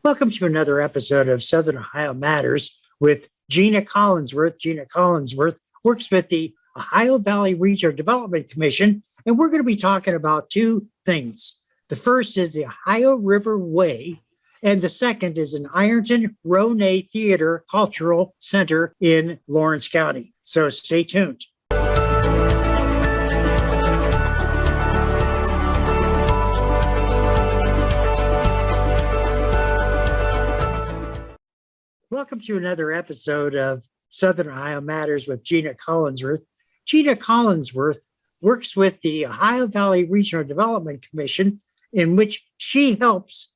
Welcome to another episode of Southern Ohio Matters with Gina Collinsworth. Gina Collinsworth works with the Ohio Valley Regional Development Commission, and we're going to be talking about two things. The first is the Ohio Riverway, and the second is an Ironton Riverway Theater Cultural Center in Lawrence County. So stay tuned. Welcome to another episode of Southern Ohio Matters with Gina Collinsworth. Gina Collinsworth works with the Ohio Valley Regional Development Commission, in which she helps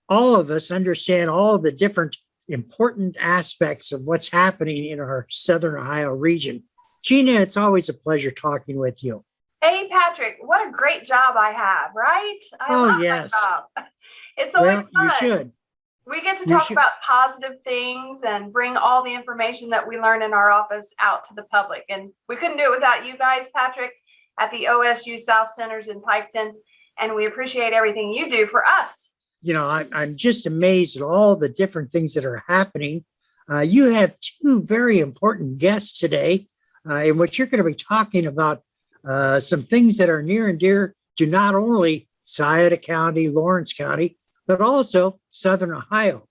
all of us understand all of the different important aspects of what's happening in our Southern Ohio region. Gina, it's always a pleasure talking with you. Hey, Patrick, what a great job I have, right? I love yes. my job. It's always fun. You should. We get to talk about positive things and bring all the information that we learn in our office out to the public. And we couldn't do it without you guys, Patrick, at the OSU South Centers in Piketon. And we appreciate everything you do for us. You know, I'm just amazed at all the different things that are happening. You have two very important guests today in which you're going to be talking about some things that are near and dear to not only Scioto County, Lawrence County, but also Southern Ohio.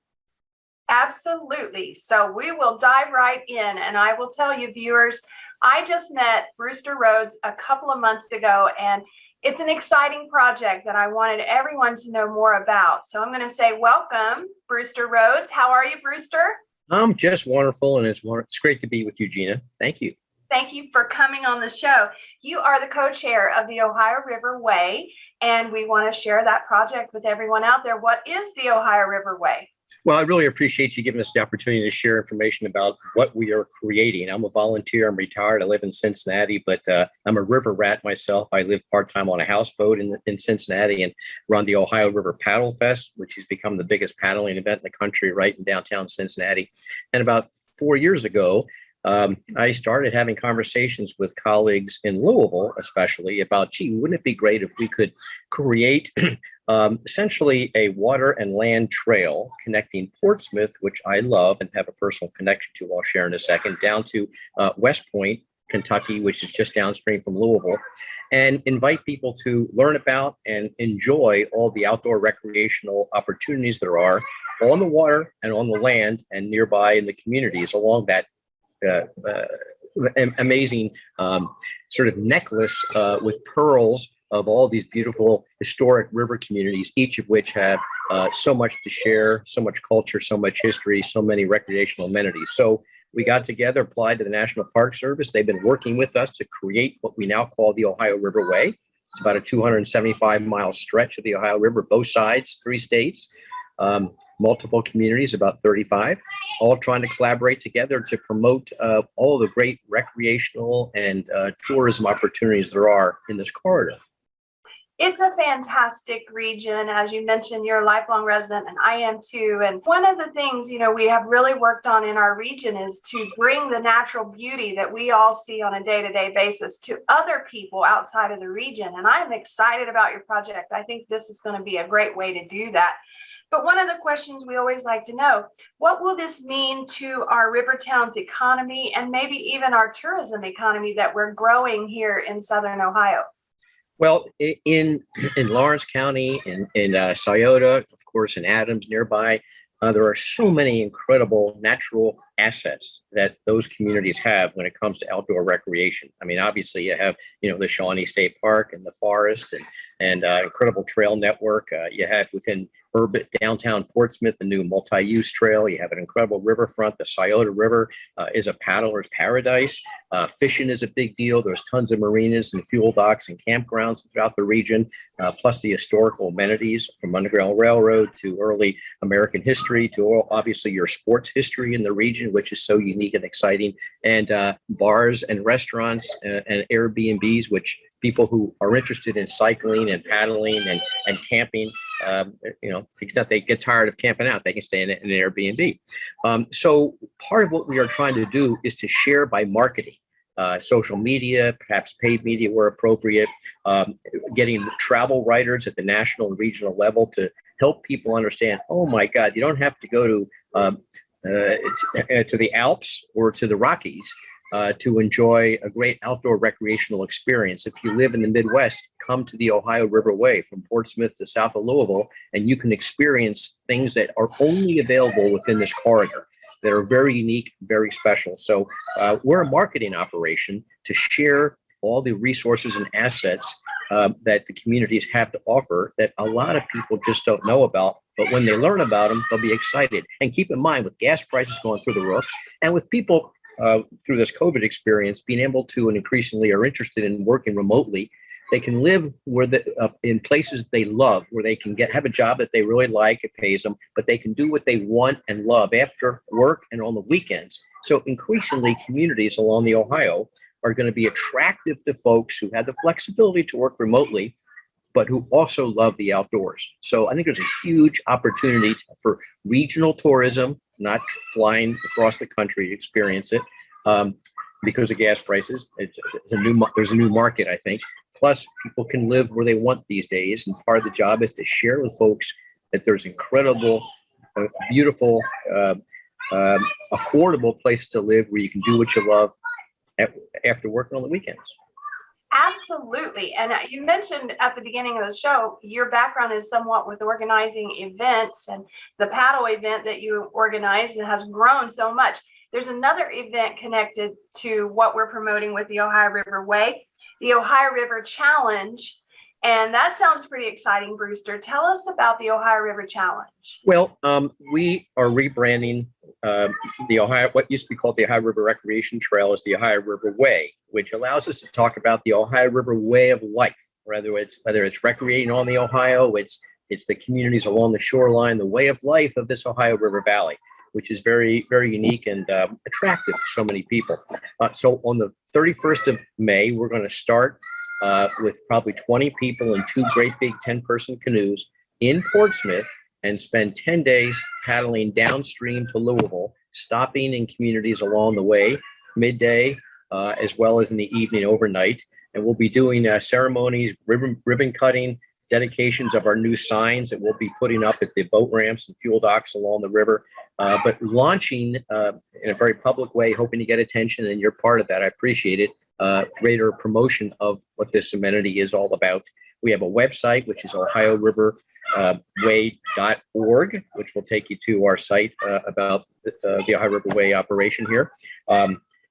Absolutely. So we will dive right in. And I will tell you, viewers, I just met Brewster Rhoads a couple of months ago, and it's an exciting project that I wanted everyone to know more about. So I'm going to say welcome, Brewster Rhoads. How are you, Brewster? I'm just wonderful, and it's great to be with you, Gina. Thank you. Thank you for coming on the show. You are the co-chair of the Ohio Riverway, and we want to share that project with everyone out there. What is the Ohio Riverway? Well, I really appreciate you giving us the opportunity to share information about what we are creating. I'm a volunteer. I'm retired. I live in Cincinnati, but I'm a river rat myself. I live part-time on a houseboat in Cincinnati and run the Ohio River Paddle Fest, which has become the biggest paddling event in the country right in downtown Cincinnati. And about 4 years ago, I started having conversations with colleagues in Louisville, especially about, wouldn't it be great if we could create essentially a water and land trail connecting Portsmouth, which I love and have a personal connection to, I'll share in a second, down to West Point, Kentucky, which is just downstream from Louisville, and invite people to learn about and enjoy all the outdoor recreational opportunities there are on the water and on the land and nearby in the communities along that amazing sort of necklace with pearls of all these beautiful historic river communities, each of which have so much to share, so much culture, so much history, so many recreational amenities. So we got together, applied to the National Park Service. They've been working with us to create what we now call the Ohio Riverway. It's about a 275-mile stretch of the Ohio River, both sides, 3 states. Multiple communities, about 35, all trying to collaborate together to promote all the great recreational and tourism opportunities there are in this corridor. It's a fantastic region. As you mentioned, you're a lifelong resident, and I am too. And one of the things, we have really worked on in our region is to bring the natural beauty that we all see on a day-to-day basis to other people outside of the region. And I'm excited about your project. I think this is going to be a great way to do that. But one of the questions we always like to know, what will this mean to our river towns economy and maybe even our tourism economy that we're growing here in Southern Ohio? Well, in Lawrence County, in Scioto, of course, in Adams nearby, there are so many incredible natural assets that those communities have when it comes to outdoor recreation. I mean, obviously, you have, the Shawnee State Park and the forest and incredible trail network. You have within urban downtown Portsmouth, the new multi-use trail. You have an incredible riverfront. The Scioto River is a paddler's paradise. Fishing is a big deal. There's tons of marinas and fuel docks and campgrounds throughout the region, plus the historical amenities from Underground Railroad to early American history to obviously your sports history in the region, which is so unique and exciting, and bars and restaurants and Airbnbs, which people who are interested in cycling and paddling and camping, to the extent they get tired of camping out, they can stay in an Airbnb. So part of what we are trying to do is to share by marketing. Social media, perhaps paid media where appropriate, getting travel writers at the national and regional level to help people understand, oh my God, you don't have to go to the Alps or to the Rockies to enjoy a great outdoor recreational experience. If you live in the Midwest, come to the Ohio Riverway from Portsmouth to south of Louisville, and you can experience things that are only available within this corridor that are very unique, very special. So we're a marketing operation to share all the resources and assets that the communities have to offer that a lot of people just don't know about. But when they learn about them, they'll be excited. And keep in mind, with gas prices going through the roof, and with people through this COVID experience being able to and increasingly are interested in working remotely, they can live in places they love, where they can have a job that they really like, it pays them, but they can do what they want and love after work and on the weekends. So increasingly, communities along the Ohio are going to be attractive to folks who have the flexibility to work remotely, but who also love the outdoors. So I think there's a huge opportunity for regional tourism, not flying across the country to experience it because of gas prices. There's a new market, I think. Plus, people can live where they want these days. And part of the job is to share with folks that there's incredible, beautiful, affordable place to live where you can do what you love after working on the weekends. Absolutely. And you mentioned at the beginning of the show, your background is somewhat with organizing events, and the paddle event that you organized and has grown so much. There's another event connected to what we're promoting with the Ohio Riverway, the Ohio River Challenge. And that sounds pretty exciting, Brewster. Tell us about the Ohio River Challenge. Well, we are rebranding the Ohio, what used to be called the Ohio River Recreation Trail, is the Ohio River Way, which allows us to talk about the Ohio River way of life. Whether it's recreating on the Ohio, it's the communities along the shoreline, the way of life of this Ohio River Valley, which is very, very unique and attractive to so many people. So on the 31st of May, we're going to start with probably 20 people in two great big 10-person canoes in Portsmouth and spend 10 days paddling downstream to Louisville, stopping in communities along the way, midday, as well as in the evening overnight. And we'll be doing ceremonies, ribbon cutting, dedications of our new signs that we'll be putting up at the boat ramps and fuel docks along the river, but launching in a very public way, hoping to get attention, and you're part of that. I appreciate it. Greater promotion of what this amenity is all about. We have a website, which is ohioriverway.org, which will take you to our site about the Ohio River Way operation here.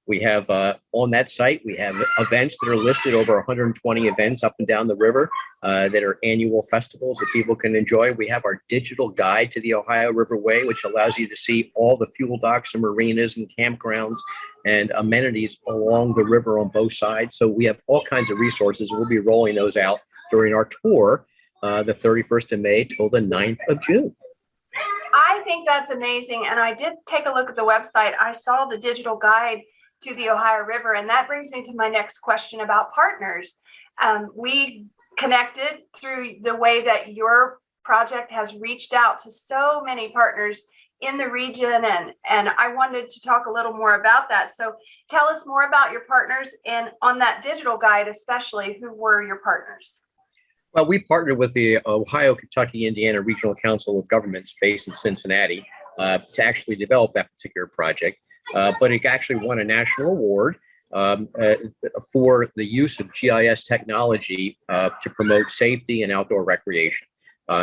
We have on that site, we have events that are listed, over 120 events up and down the river that are annual festivals that people can enjoy. We have our digital guide to the Ohio River Way, which allows you to see all the fuel docks and marinas and campgrounds and amenities along the river on both sides. So we have all kinds of resources. We'll be rolling those out during our tour, the 31st of May till the 9th of June. I think that's amazing. And I did take a look at the website. I saw the digital guide to the Ohio River. And that brings me to my next question about partners. We connected through the way that your project has reached out to so many partners in the region. And I wanted to talk a little more about that. So tell us more about your partners, and on that digital guide, especially, who were your partners? Well, we partnered with the Ohio, Kentucky, Indiana Regional Council of Governments based in Cincinnati to actually develop that particular project. But it actually won a national award for the use of GIS technology to promote safety and outdoor recreation.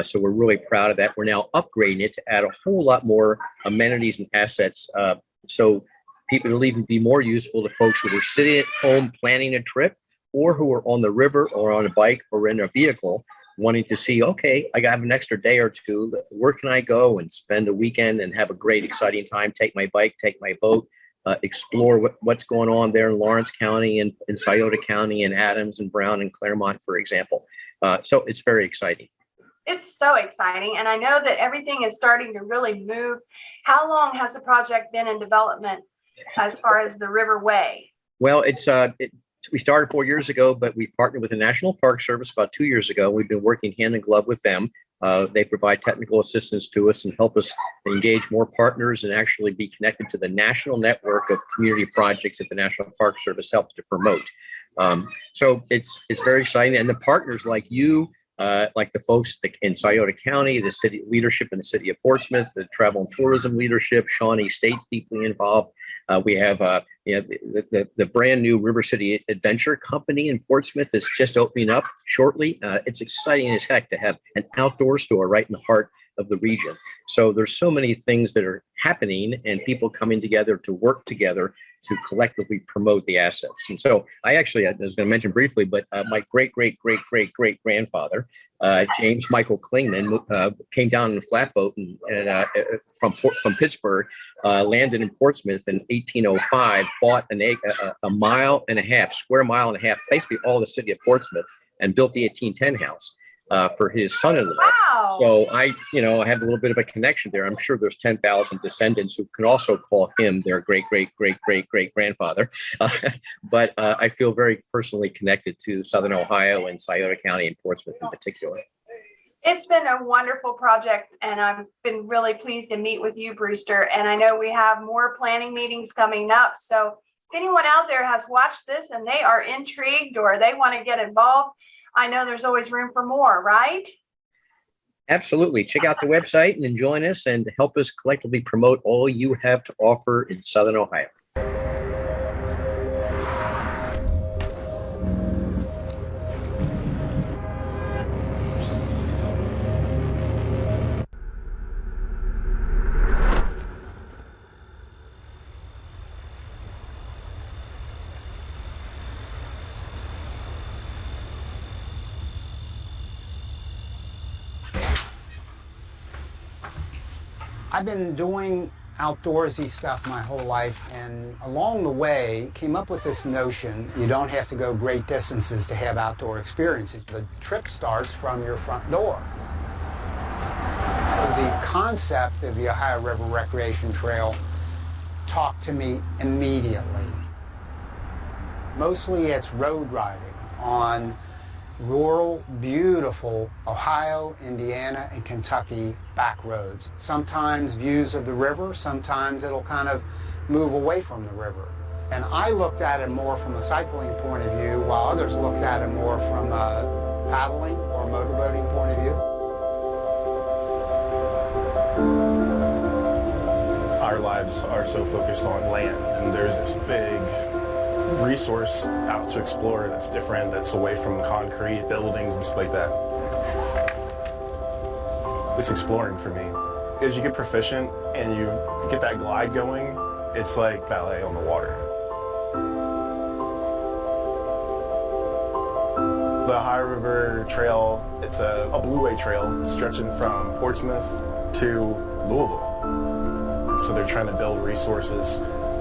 So we're really proud of that. We're now upgrading it to add a whole lot more amenities and assets. So people will even be more useful to folks who are sitting at home planning a trip, or who are on the river or on a bike or in a vehicle wanting to see, okay, I have an extra day or two. Where can I go and spend a weekend and have a great, exciting time? Take my bike, take my boat, explore what's going on there in Lawrence County and in Scioto County and Adams and Brown and Claremont, for example. So it's very exciting. It's so exciting. And I know that everything is starting to really move. How long has the project been in development as far as the Riverway? Well, we started 4 years ago, but we partnered with the National Park Service about 2 years ago. We've been working hand in glove with them. They provide technical assistance to us and help us engage more partners and actually be connected to the national network of community projects that the National Park Service helps to promote. So it's very exciting. And the partners like you, like the folks in Scioto County, the city leadership in the city of Portsmouth, the travel and tourism leadership, Shawnee State's deeply involved. We have the brand new River City Adventure Company in Portsmouth is just opening up shortly. It's exciting as heck to have an outdoor store right in the heart of the region. So there's so many things that are happening and people coming together to work together to collectively promote the assets. And so I was going to mention briefly, but my great grandfather, James Michael Klingman, came down in a flatboat from Pittsburgh, landed in Portsmouth in 1805, bought a mile and a half, square mile and a half, basically all the city of Portsmouth, and built the 1810 house for his son-in-law. Wow. So I have a little bit of a connection there. I'm sure there's 10,000 descendants who can also call him their great grandfather. But I feel very personally connected to Southern Ohio and Scioto County and Portsmouth in particular. It's been a wonderful project, and I've been really pleased to meet with you, Brewster. And I know we have more planning meetings coming up. So if anyone out there has watched this and they are intrigued or they want to get involved, I know there's always room for more, right? Absolutely. Check out the website and join us and help us collectively promote all you have to offer in Southern Ohio. I've been doing outdoorsy stuff my whole life, and along the way came up with this notion you don't have to go great distances to have outdoor experiences. The trip starts from your front door. The concept of the Ohio River Recreation Trail talked to me immediately. Mostly it's road riding on rural, beautiful Ohio, Indiana, and Kentucky back roads. Sometimes views of the river, sometimes it'll kind of move away from the river. And I looked at it more from a cycling point of view, while others looked at it more from a paddling or motorboating point of view. Our lives are so focused on land, and there's this big resource out to explore that's different, that's away from concrete buildings and stuff like that. It's exploring for me. As you get proficient and you get that glide going, it's like ballet on the water. The Ohio River Trail, it's a blueway trail stretching from Portsmouth to Louisville. So they're trying to build resources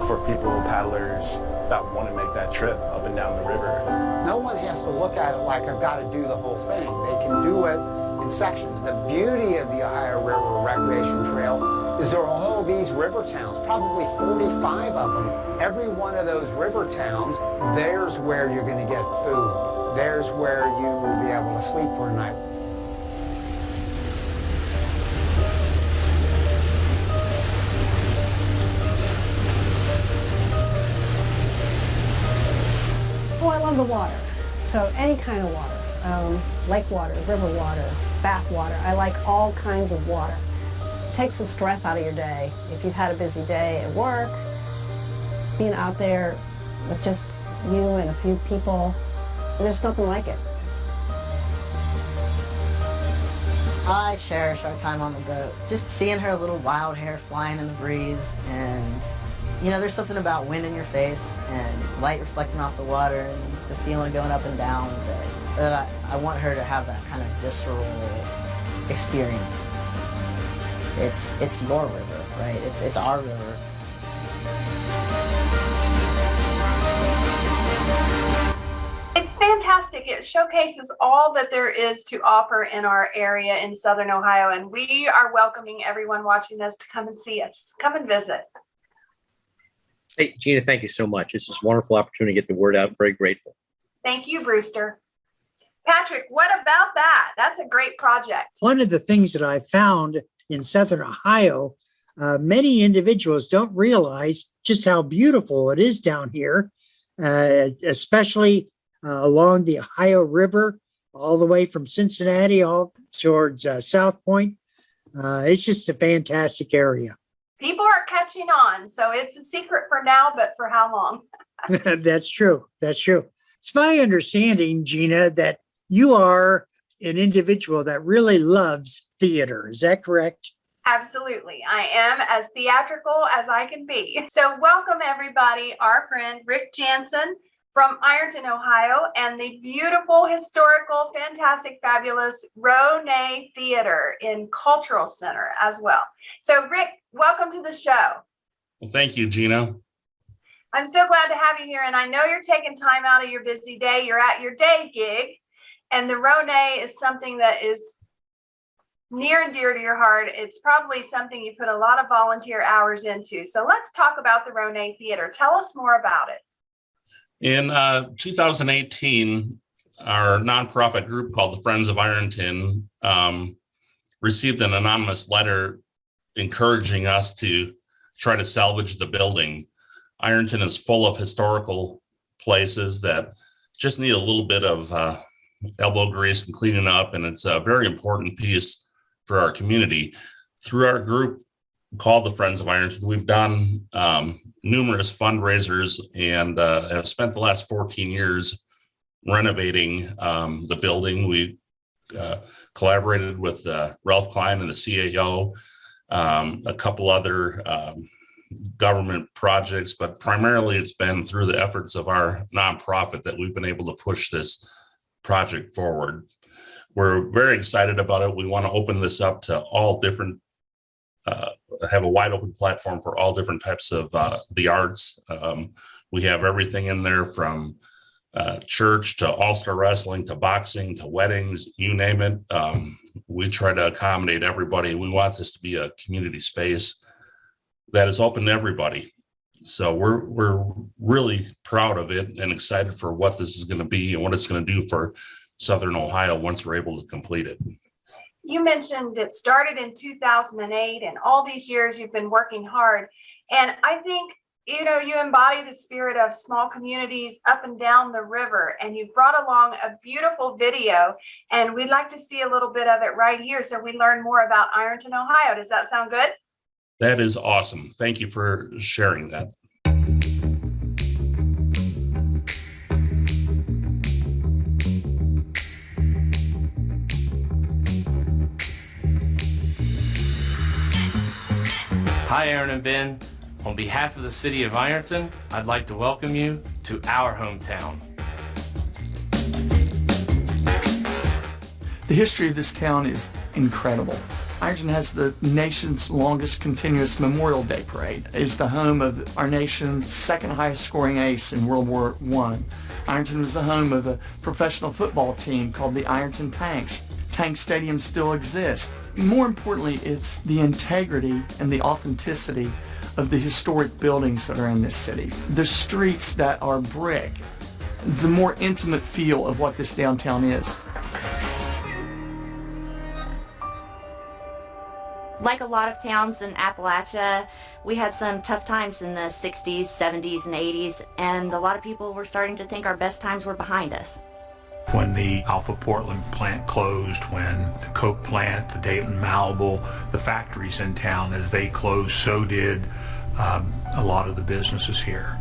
for people, paddlers, that want to make that trip up and down the river. No one has to look at it like I've got to do the whole thing. They can do it in sections. The beauty of the Ohio River Recreation Trail is there are all these river towns, probably 45 of them. Every one of those river towns, there's where you're going to get food. There's where you will be able to sleep for a night. Oh, I love the water. So any kind of water, lake water, river water, bath water. I like all kinds of water. It takes the stress out of your day. If you've had a busy day at work, being out there with just you and a few people, there's nothing like it. I cherish our time on the boat. Just seeing her little wild hair flying in the breeze, and you know, there's something about wind in your face and light reflecting off the water and the feeling going up and down that I want her to have that kind of visceral experience. It's your river, right? It's our river. It's fantastic. It showcases all that there is to offer in our area in Southern Ohio, and we are welcoming everyone watching this to come and see us. Come and visit. Hey, Gina, thank you so much. This is a wonderful opportunity to get the word out. Very grateful. Thank you, Brewster. Patrick, what about that? That's a great project. One of the things that I found in Southern Ohio, many individuals don't realize just how beautiful it is down here, especially along the Ohio River. all the way from Cincinnati all towards South Point. It's just a fantastic area. People are catching on, so it's a secret for now, but for how long? That's true. That's true. It's my understanding, Gina, that you are an individual that really loves theater. Is that correct? Absolutely. I am as theatrical as I can be. So welcome everybody, our friend Rick Jansen from Ironton, Ohio, and the beautiful, historical, fantastic, fabulous Riverway Theater in Cultural Center as well. So Rick, welcome to the show. Well, thank you, Gina. I'm so glad to have you here, and I know you're taking time out of your busy day. You're at your day gig, and the Riverway is something that is near and dear to your heart. It's probably something you put a lot of volunteer hours into. So let's talk about the Riverway Theater. Tell us more about it. In 2018, our nonprofit group called the Friends of Ironton received an anonymous letter encouraging us to try to salvage the building. Ironton is full of historical places that just need a little bit of elbow grease and cleaning up, and it's a very important piece for our community. Through our group called the Friends of Ironton, we've done numerous fundraisers and have spent the last 14 years renovating the building. We collaborated with Ralph Klein and the CAO, a couple other government projects, but primarily it's been through the efforts of our nonprofit that we've been able to push this project forward. We're very excited about it. We want to open this up to all different, have a wide open platform for all different types of the arts. We have everything in there from church to all-star wrestling to boxing to weddings, you name it. We try to accommodate everybody. We want this to be a community space that is open to everybody. So we're really proud of it and excited for what this is going to be and what it's going to do for Southern Ohio once we're able to complete it. You mentioned it started in 2008, and all these years you've been working hard. And I think, you know, you embody the spirit of small communities up and down the river, and you've brought along a beautiful video, and we'd like to see a little bit of it right here so we learn more about Ironton, Ohio. Does that sound good? That is awesome. Thank you for sharing that. Hi, Aaron and Ben. On behalf of the city of Ironton, I'd like to welcome you to our hometown. The history of this town is incredible. Ironton has the nation's longest continuous Memorial Day parade. It's the home of our nation's second highest scoring ace in World War I. Ironton was the home of a professional football team called the Ironton Tanks. Tank Stadium still exists. More importantly, it's the integrity and the authenticity of the historic buildings that are in this city. The streets that are brick, the more intimate feel of what this downtown is. Like a lot of towns in Appalachia, we had some tough times in the 60s, 70s, and 80s, and a lot of people were starting to think our best times were behind us. When the Alpha Portland plant closed, when the Coke plant, the Dayton Malibu, the factories in town, as they closed, so did a lot of the businesses here.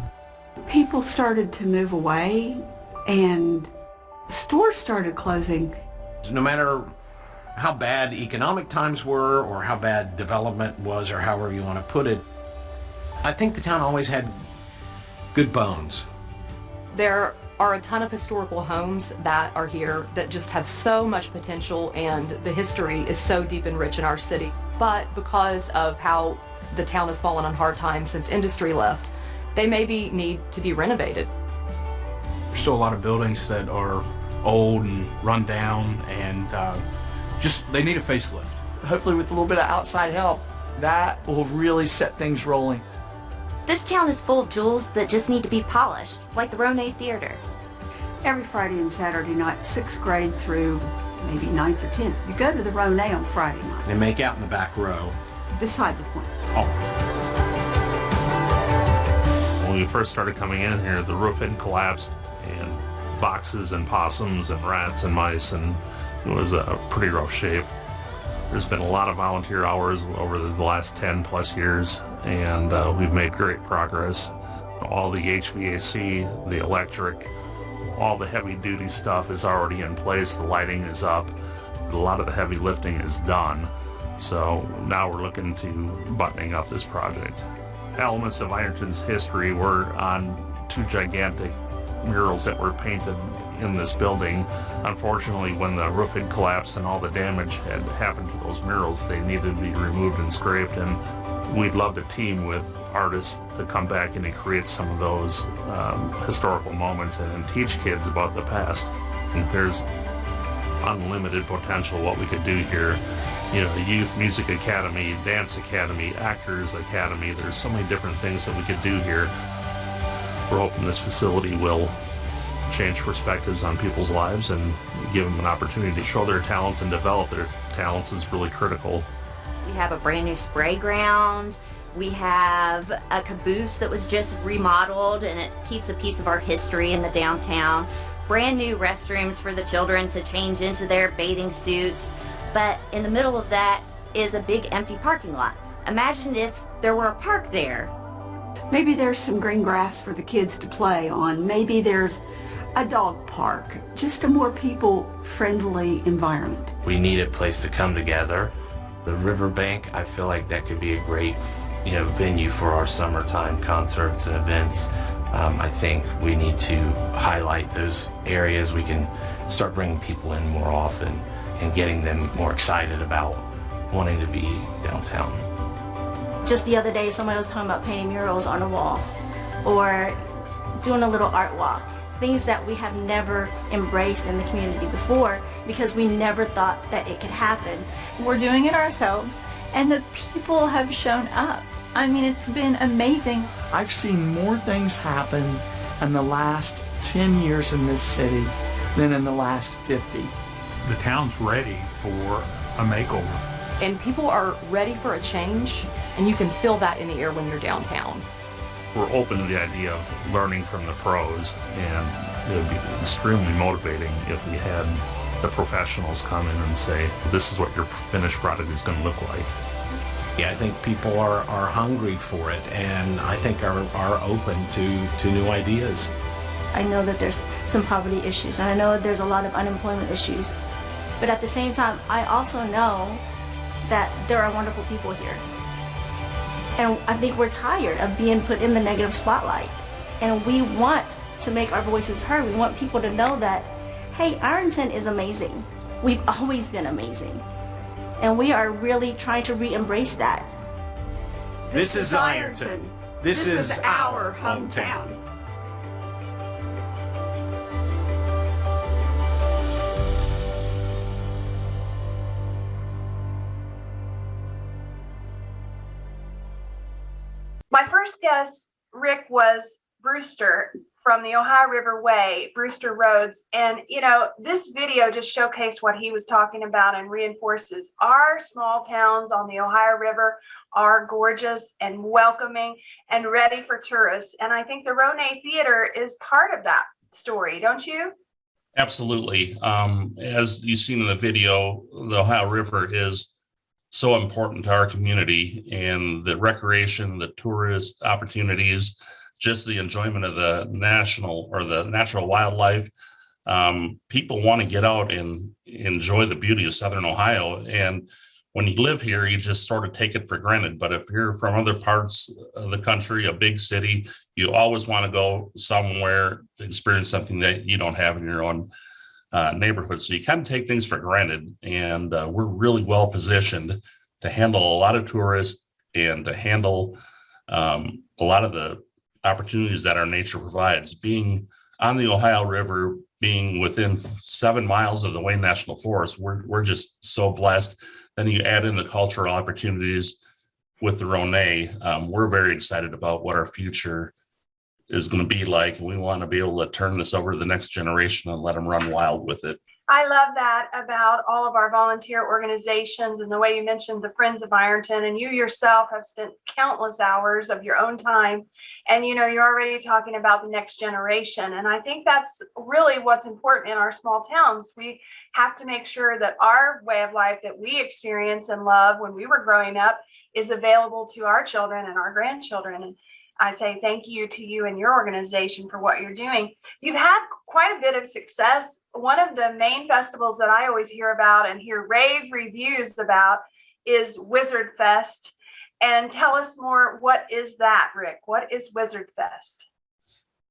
People started to move away and stores started closing. No matter how bad economic times were or how bad development was or however you want to put it, I think the town always had good bones. There are a ton of historical homes that are here that just have so much potential, and the history is so deep and rich in our city. But because of how the town has fallen on hard times since industry left, they maybe need to be renovated. There's still a lot of buildings that are old and run down, and just they need a facelift. Hopefully with a little bit of outside help, that will really set things rolling. This town is full of jewels that just need to be polished, like the Riverway Theater. Every Friday and Saturday night, 6th grade through maybe 9th or 10th, you go to the Riverway on Friday night. They make out in the back row. Beside the point. Oh. When we first started coming in here, the roof had collapsed, and foxes and possums and rats and mice, and it was a pretty rough shape. There's been a lot of volunteer hours over the last 10 plus years, and we've made great progress. All the HVAC, the electric, all the heavy duty stuff is already in place. The lighting is up. A lot of the heavy lifting is done. So now we're looking to buttoning up this project. Elements of Ironton's history were on 2 gigantic murals that were painted in this building. Unfortunately, when the roof had collapsed and all the damage had happened to those murals, they needed to be removed and scraped, and we'd love to team with artists to come back and to create some of those historical moments and teach kids about the past. And there's unlimited potential what we could do here. You know, the Youth Music Academy, Dance Academy, Actors Academy, there's so many different things that we could do here. We're hoping this facility will change perspectives on people's lives and give them an opportunity to show their talents and develop their talents is really critical. We have a brand new spray ground. We have a caboose that was just remodeled, and it keeps a piece of our history in the downtown. Brand new restrooms for the children to change into their bathing suits. But in the middle of that is a big empty parking lot. Imagine if there were a park there. Maybe there's some green grass for the kids to play on. Maybe there's a dog park. Just a more people-friendly environment. We need a place to come together. The riverbank, I feel like that could be a great, venue for our summertime concerts and events. I think we need to highlight those areas. We can start bringing people in more often and getting them more excited about wanting to be downtown. Just the other day, somebody was talking about painting murals on a wall or doing a little art walk. Things that we have never embraced in the community before because we never thought that it could happen. We're doing it ourselves, and the people have shown up. I mean, it's been amazing. I've seen more things happen in the last 10 years in this city than in the last 50. The town's ready for a makeover. And people are ready for a change, and you can feel that in the air when you're downtown. We're open to the idea of learning from the pros, and it would be extremely motivating if we had the professionals come in and say, this is what your finished product is going to look like. Yeah, I think people are hungry for it, and I think are open to new ideas. I know that there's some poverty issues, and I know that there's a lot of unemployment issues. But at the same time, I also know that there are wonderful people here. And I think we're tired of being put in the negative spotlight. And we want to make our voices heard. We want people to know that, hey, Ironton is amazing. We've always been amazing. And we are really trying to re-embrace that. This is Ironton. This is our hometown. My first guest, Rick, was Brewster from the Ohio Riverway, Brewster Rhoads. And, this video just showcased what he was talking about and reinforces our small towns on the Ohio River are gorgeous and welcoming and ready for tourists. And I think the Riverway Theater is part of that story, don't you? Absolutely. As you've seen in the video, the Ohio River is so important to our community, and the recreation, the tourist opportunities, just the enjoyment of the natural wildlife. People want to get out and enjoy the beauty of Southern Ohio. And when you live here, you just sort of take it for granted. But if you're from other parts of the country, a big city, you always want to go somewhere to experience something that you don't have in your own neighborhood. So you kind of take things for granted. And we're really well positioned to handle a lot of tourists and to handle a lot of the opportunities that our nature provides. Being on the Ohio River, being within 7 miles of the Wayne National Forest, we're just so blessed. Then you add in the cultural opportunities with the Riverway. We're very excited about what our future is going to be like. And we want to be able to turn this over to the next generation and let them run wild with it. I love that about all of our volunteer organizations and the way you mentioned the Friends of Ironton, and you yourself have spent countless hours of your own time. And, you're already talking about the next generation. And I think that's really what's important in our small towns. We have to make sure that our way of life that we experience and love when we were growing up is available to our children and our grandchildren. And I say thank you to you and your organization for what you're doing. You've had quite a bit of success. One of the main festivals that I always hear about and hear rave reviews about is Wizardfest. And tell us more, what is that, Rick? What is Wizardfest?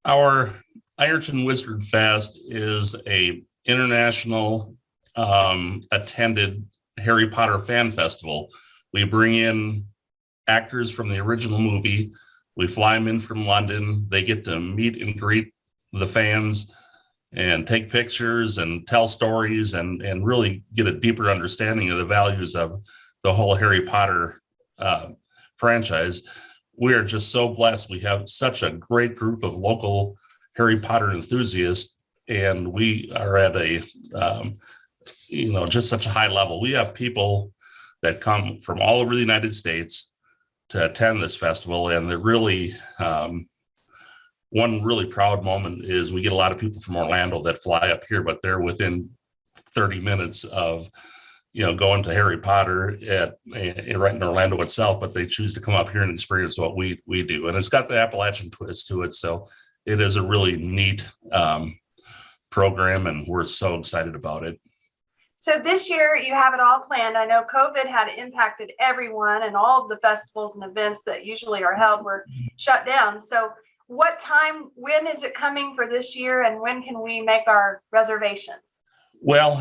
Our Ironton Wizardfest is a international attended Harry Potter fan festival. We bring in actors from the original movie. We fly them in from London. They get to meet and greet the fans and take pictures and tell stories and really get a deeper understanding of the values of the whole Harry Potter franchise. We are just so blessed. We have such a great group of local Harry Potter enthusiasts, and we are at a, just such a high level. We have people that come from all over the United States to attend this festival, and they're really one really proud moment is we get a lot of people from Orlando that fly up here, but they're within 30 minutes of going to Harry Potter right in Orlando itself, but they choose to come up here and experience what we do, and it's got the Appalachian twist to it, so it is a really neat program, and we're so excited about it. So this year you have it all planned. I know COVID had impacted everyone, and all of the festivals and events that usually are held were shut down. So when is it coming for this year, and when can we make our reservations? Well,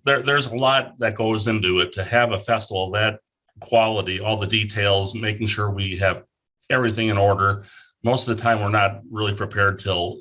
there's a lot that goes into it to have a festival that quality, all the details, making sure we have everything in order. Most of the time we're not really prepared till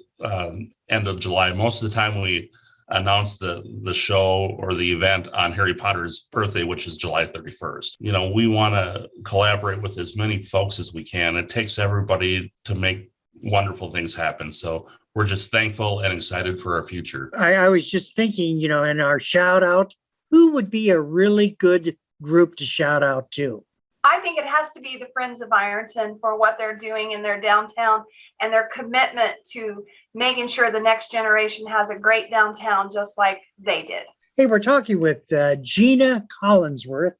end of July. Most of the time we announce the show or the event on Harry Potter's birthday, which is July 31st. We want to collaborate with as many folks as we can. It takes everybody to make wonderful things happen. So we're just thankful and excited for our future. I was just thinking, in our shout out, who would be a really good group to shout out to? I think it has to be the Friends of Ironton for what they're doing in their downtown and their commitment to making sure the next generation has a great downtown just like they did. Hey, we're talking with Gina Collinsworth.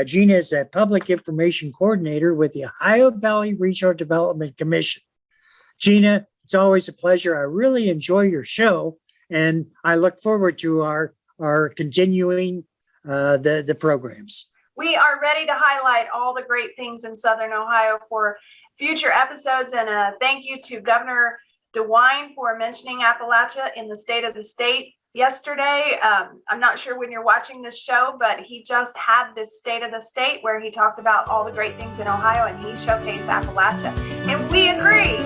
Gina is a public information coordinator with the Ohio Valley Regional Development Commission. Gina, it's always a pleasure. I really enjoy your show, and I look forward to our continuing the programs. We are ready to highlight all the great things in Southern Ohio for future episodes. And thank you to Governor DeWine for mentioning Appalachia in the State of the State yesterday. I'm not sure when you're watching this show, but he just had this State of the State where he talked about all the great things in Ohio, and he showcased Appalachia. And we agree.